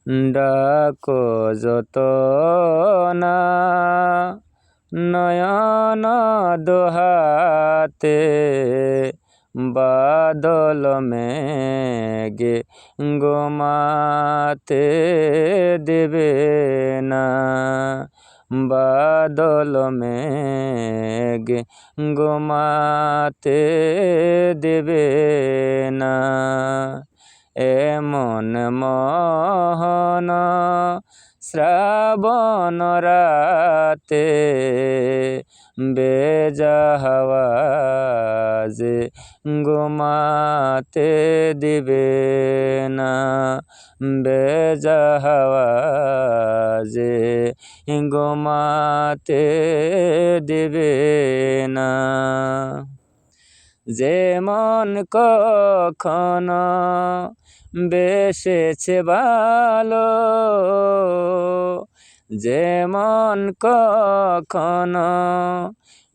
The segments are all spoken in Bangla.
ডাকো যত না নয়ন দোহাতে, বাদল মেঘে গোমাতে দেবে না, বাদল মেঘে গোমাতে দেবে না। এমন মোহন শ্রাবণ রাতে, বেজা হাওয়া যে ঘুমাতে দিবে না, বেজা হাওয়া যে ঘুমাতে দিবে না। যেমন কখনো বেসেছে ভালো, যেমন কখনো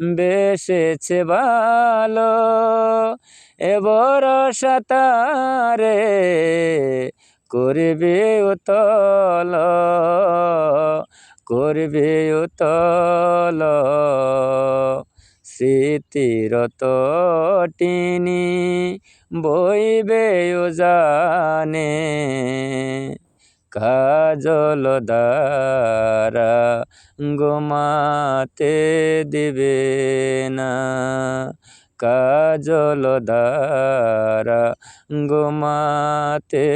বেসেছে ভালো, এ ভরসা তারে করবে উতল, করবে উতল। স্মৃতির তটিনী বইবে উজানে, কাজল দ্বারা ঘুমাতে দিবে না, কাজল দ্বারা ঘুমাতে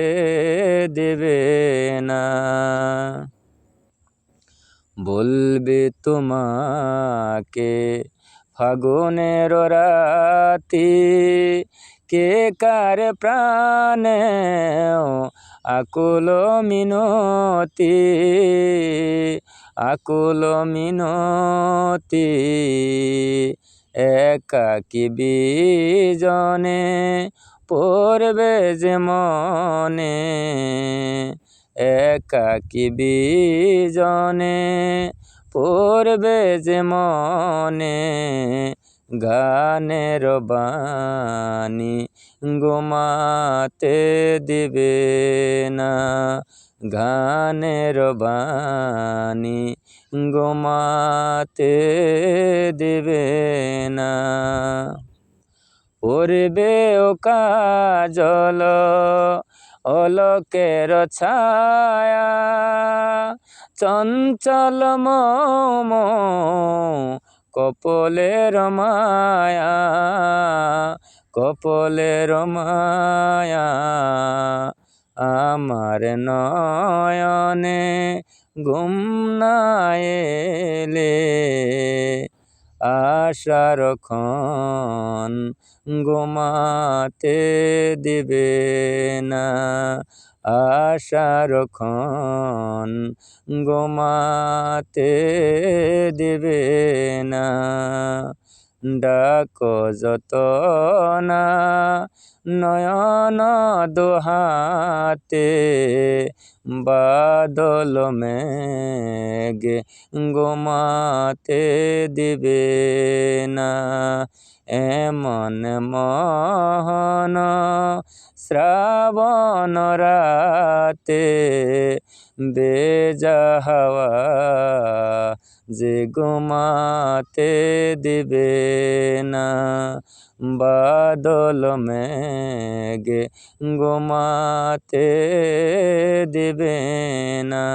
দিবে না। বলবে তোমাকে ফাগুনের রাতি, কে কার প্রাণে আকুল মিনতি, আকুল মিনতি। একাকী বিজনে পড়বে যে মনে, একাকী বিজনে পড়বে যে মনে, গানের বাণী ঘুমাতে দিবে না, গানের বাণী ঘুমাতে দিবে না। পড়বে ও কাজল অলোকের ছায়া, চঞ্চল মম কপলের মায়া, কপলের মায়া। আমার নয়নে ঘুম না এলে, আশার ক্ষণ ঘুমাতে দিবে না, আশার ক্ষণ ঘুমাতে দিবে না। ডাকো যত না নয়ন দোহাতে, বাদল মেঘে ঘুমাতে দিবে না। এমন মোহন শ্রাবণ রাতে, বেজা হাওয়া যে ঘুমাতে দিবে না, বাদল মেঘে ঘুমাতে দিবে না।